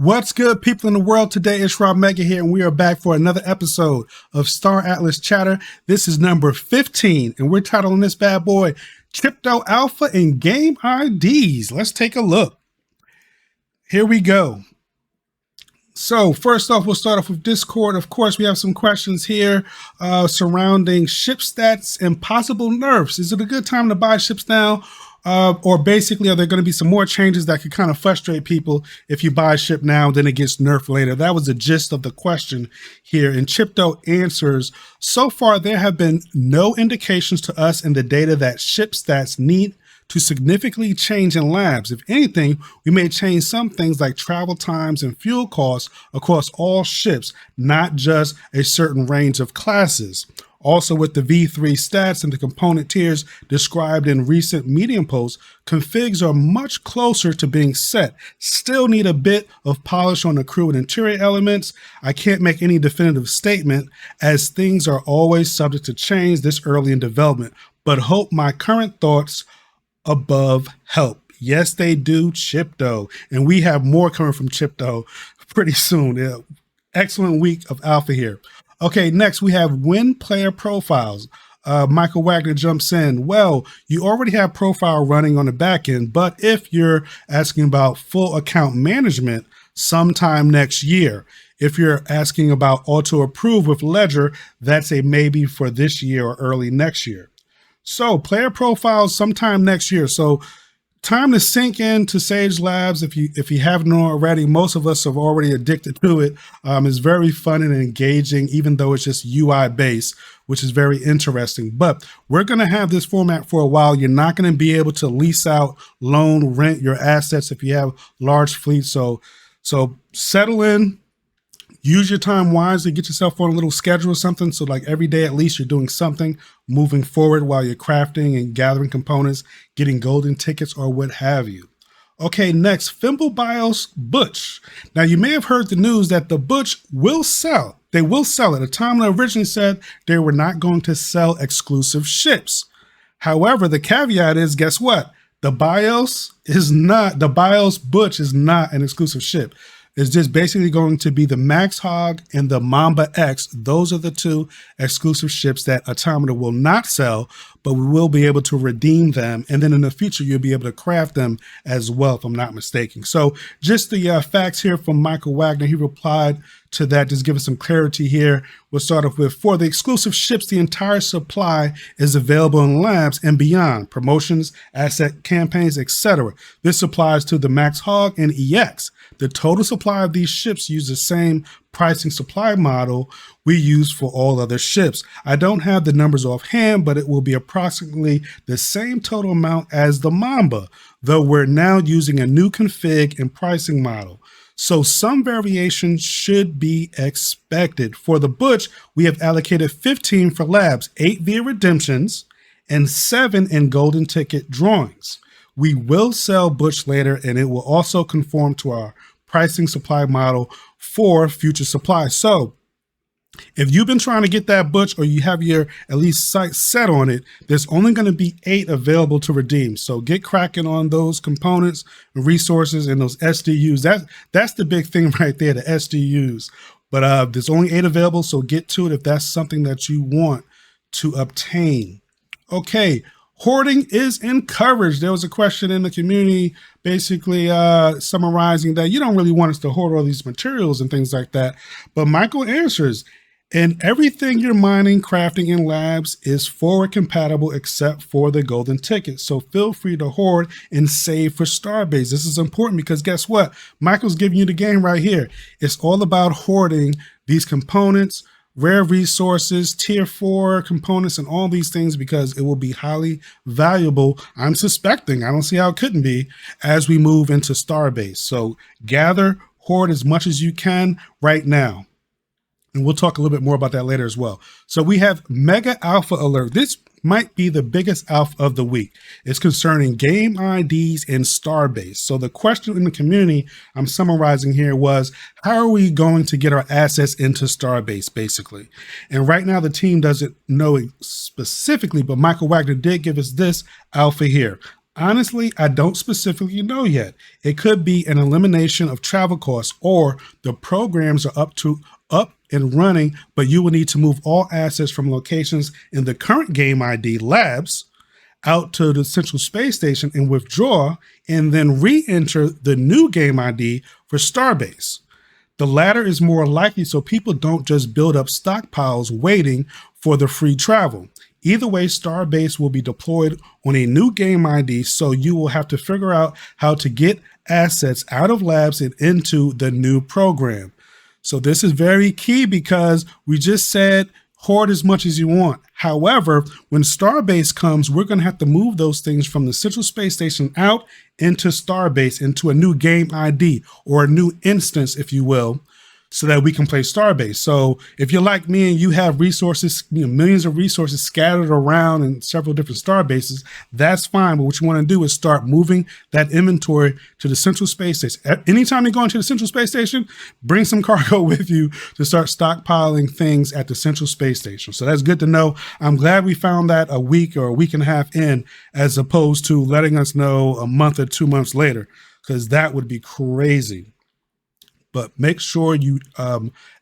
What's good, people in the world? Today it's RahMega here, and we are back for another episode of Star Atlas Chatter. This is number 15, and we're titling this bad boy Chypto Alpha and Game IDs. Let's take a look. Here we go. So first off, we'll start off with Discord. Of course, we have some questions here surrounding ship stats and possible nerfs. Is it a good time to buy ships now? Or basically, are there going to be some more changes that could kind of frustrate people if you buy a ship now, then it gets nerfed later? That was the gist of the question here. And Chypto answers, so far there have been no indications to us in the data that ship stats need to significantly change in labs. If anything, we may change some things like travel times and fuel costs across all ships, not just a certain range of classes. Also, with the V3 stats and the component tiers described in recent Medium posts, configs are much closer to being set. Still need a bit of polish on the crew and interior elements. I can't make any definitive statement as things are always subject to change this early in development, but hope my current thoughts above help. Yes, they do, Chypto. And we have more coming from Chypto pretty soon. Yeah. Excellent week of alpha here. Okay, next we have win player profiles. Michael Wagner jumps in. Well, you already have profile running on the back end, but if you're asking about full account management, sometime next year. If you're asking about auto approve with Ledger, that's a maybe for this year or early next year. So player profiles sometime next year. So time to sink into Sage Labs if you haven't already. Most of us are already addicted to it. It's very fun and engaging, even though it's just UI based, which is very interesting. But we're going to have this format for a while. You're not going to be able to lease out, loan, rent your assets if you have large fleets. So settle in. Use your time wisely, get yourself on a little schedule or something. So like every day, at least you're doing something, moving forward while you're crafting and gathering components, getting golden tickets or what have you. Okay, next, Fimble Bios Butch. Now you may have heard the news that the Butch will sell. They will sell it. At the time they originally said they were not going to sell exclusive ships. However, the caveat is, guess what? The Bios Butch is not an exclusive ship. It's just basically going to be the Max Hog and the Mamba X. Those are the two exclusive ships that Automata will not sell, but we will be able to redeem them. And then in the future, you'll be able to craft them as well, if I'm not mistaken. So just the facts here from Michael Wagner. He replied to that, just give us some clarity here. We'll start off with, for the exclusive ships, the entire supply is available in labs and beyond, promotions, asset campaigns, etc. This applies to the Max Hog and EX. The total supply of these ships use the same pricing supply model we use for all other ships. I don't have the numbers offhand, but it will be approximately the same total amount as the Mamba, though we're now using a new config and pricing model. So some variation should be expected. For the Butch, we have allocated 15 for labs, 8 via redemptions, and 7 in golden ticket drawings. We will sell Butch later, and it will also conform to our pricing supply model for future supply. So if you've been trying to get that Butch, or you have your at least sight set on it, there's only going to be 8 available to redeem. So get cracking on those components and resources and those SDUs. That's the big thing right there, the SDUs. But there's only 8 available, so get to it if that's something that you want to obtain. Okay. Hoarding is encouraged. There was a question in the community basically summarizing that you don't really want us to hoard all these materials and things like that. But Michael answers, and everything you're mining, crafting in labs is forward compatible except for the golden ticket. So feel free to hoard and save for Starbase. This is important because guess what? Michael's giving you the game right here. It's all about hoarding these components, rare resources, tier 4 components, and all these things because it will be highly valuable. I'm suspecting, I don't see how it couldn't be, as we move into Starbase. So gather, hoard as much as you can right now. And we'll talk a little bit more about that later as well. So we have Mega Alpha Alert. This might be the biggest alpha of the week. It's concerning game IDs and Starbase. So the question in the community I'm summarizing here was, how are we going to get our assets into Starbase, basically? And right now the team doesn't know it specifically, but Michael Wagner did give us this alpha here. Honestly, I don't specifically know yet. It could be an elimination of travel costs, or the programs are up and running, but you will need to move all assets from locations in the current game ID labs out to the Central Space Station and withdraw, and then re-enter the new game ID for Starbase. The latter is more likely, so people don't just build up stockpiles waiting for the free travel. Either way, Starbase will be deployed on a new game ID, so you will have to figure out how to get assets out of labs and into the new program. So this is very key because we just said hoard as much as you want. However, when Starbase comes, we're going to have to move those things from the Central Space Station out into Starbase, into a new game ID or a new instance, if you will, so that we can play Starbase. So if you're like me and you have resources, millions of resources scattered around in several different Starbases, that's fine. But what you want to do is start moving that inventory to the Central Space Station. Anytime you go into the Central Space Station, bring some cargo with you to start stockpiling things at the Central Space Station. So that's good to know. I'm glad we found that a week or a week and a half in, as opposed to letting us know a month or 2 months later, because that would be crazy. But make sure you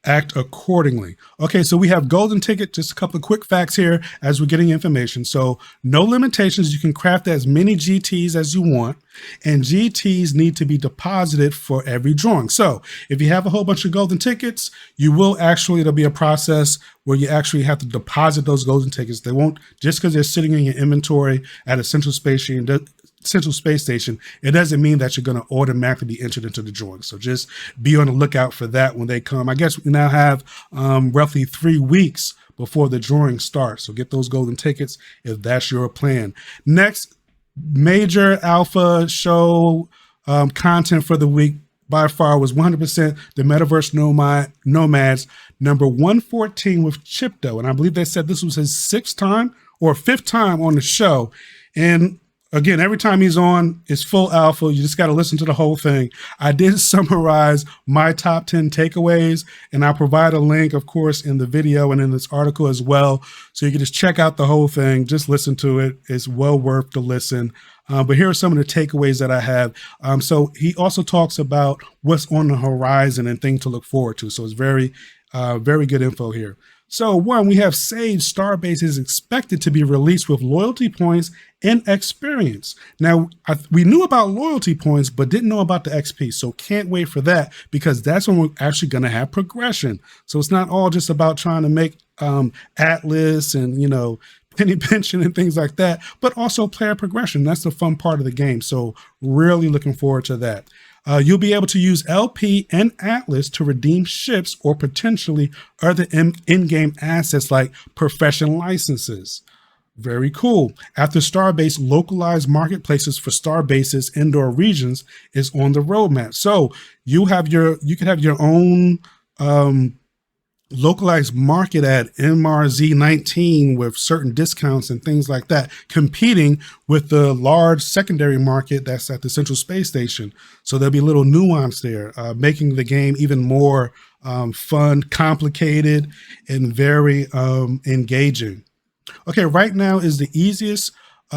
act accordingly. Okay, so we have golden ticket. Just a couple of quick facts here as we're getting information. So no limitations. You can craft as many GTs as you want, and GTs need to be deposited for every drawing. So if you have a whole bunch of golden tickets, you will actually, there'll be a process where you actually have to deposit those golden tickets. They won't, just because they're sitting in your inventory at a Central Space Station, it doesn't mean that you're going to automatically be entered into the drawing. So just be on the lookout for that when they come. I guess we now have roughly 3 weeks before the drawing starts. So get those golden tickets if that's your plan. Next, major alpha show content for the week by far was 100% the Metaverse Nomads number 114 with Chypto. And I believe they said this was his 6th time or 5th time on the show. And again, every time he's on, it's full alpha. You just got to listen to the whole thing. I did summarize my top 10 takeaways, and I'll provide a link, of course, in the video and in this article as well. So you can just check out the whole thing. Just listen to it. It's well worth the listen. But here are some of the takeaways that I have. So he also talks about what's on the horizon and things to look forward to. So it's very good info here. So one, we have Sage Starbase is expected to be released with loyalty points and experience. Now, we knew about loyalty points, but didn't know about the XP. So can't wait for that, because that's when we're actually going to have progression. So it's not all just about trying to make Atlas and, penny pension and things like that, but also player progression. That's the fun part of the game. So really looking forward to that. You'll be able to use LP and Atlas to redeem ships or potentially other in-game assets like profession licenses. Very cool. After Starbase, localized marketplaces for Starbase's indoor regions is on the roadmap. So you could have your own localized market at MRZ19 with certain discounts and things like that, competing with the large secondary market that's at the Central Space Station. So there'll be a little nuance there, making the game even more fun, complicated, and very engaging. Okay, right now is the easiest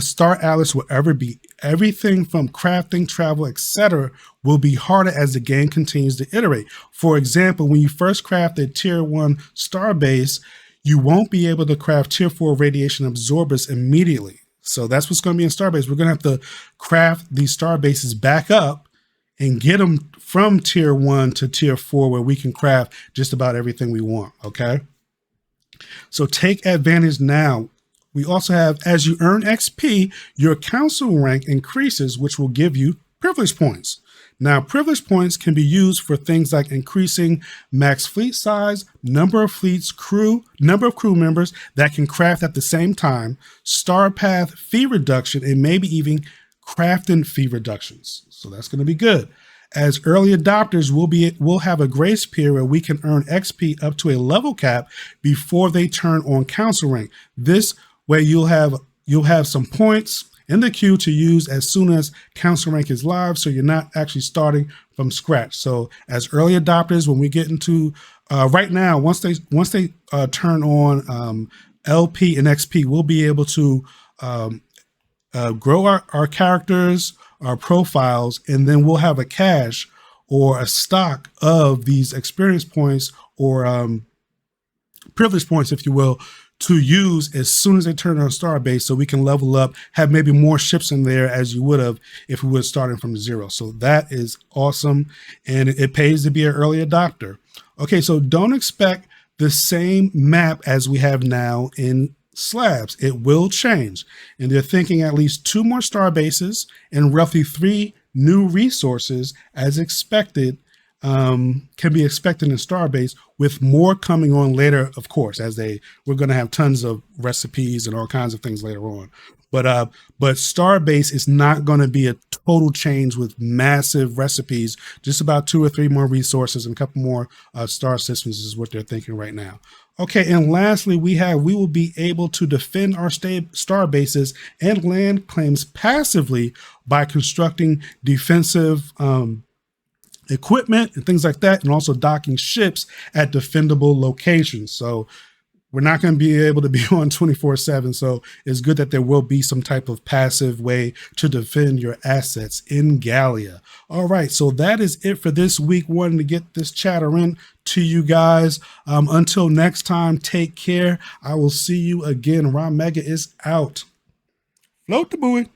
Star Atlas will ever be. Everything from crafting, travel, etc. will be harder as the game continues to iterate. For example, when you first craft a tier 1 Starbase, you won't be able to craft tier 4 radiation absorbers immediately. So that's what's going to be in Starbase. We're going to have to craft these Starbases back up and get them from tier 1 to tier 4, where we can craft just about everything we want, okay? So take advantage now. We also have, as you earn XP, your council rank increases, which will give you privilege points. Now, privilege points can be used for things like increasing max fleet size, number of crew members that can craft at the same time, star path fee reduction, and maybe even crafting fee reductions. So that's going to be good. As early adopters, we'll have a grace period where we can earn XP up to a level cap before they turn on council rank. This way you'll have some points in the queue to use as soon as council rank is live, so you're not actually starting from scratch. So as early adopters, when we get into right now, once they turn on LP and XP, we'll be able to grow our characters, our profiles, and then we'll have a cache or a stock of these experience points or privilege points, if you will, to use as soon as they turn on Starbase, so we can level up, have maybe more ships in there as you would have if we were starting from zero. So that is awesome, and it pays to be an early adopter. Okay, so don't expect the same map as we have now in slabs. It will change, and they're thinking at least 2 more star bases and roughly 3 new resources as expected, can be expected in Starbase, with more coming on later, of course, as we're going to have tons of recipes and all kinds of things later on. But Starbase is not going to be a total change with massive recipes. Just about 2 or 3 more resources and a couple more star systems is what they're thinking right now. Okay, and lastly, we will be able to defend our star bases and land claims passively by constructing defensive equipment and things like that, and also docking ships at defendable locations. So we're not going to be able to be on 24/7. So it's good that there will be some type of passive way to defend your assets in Gallia. All right, so that is it for this week. Wanting to get this chatter in to you guys. Until next time, take care. I will see you again. RahMega is out. Float the buoy.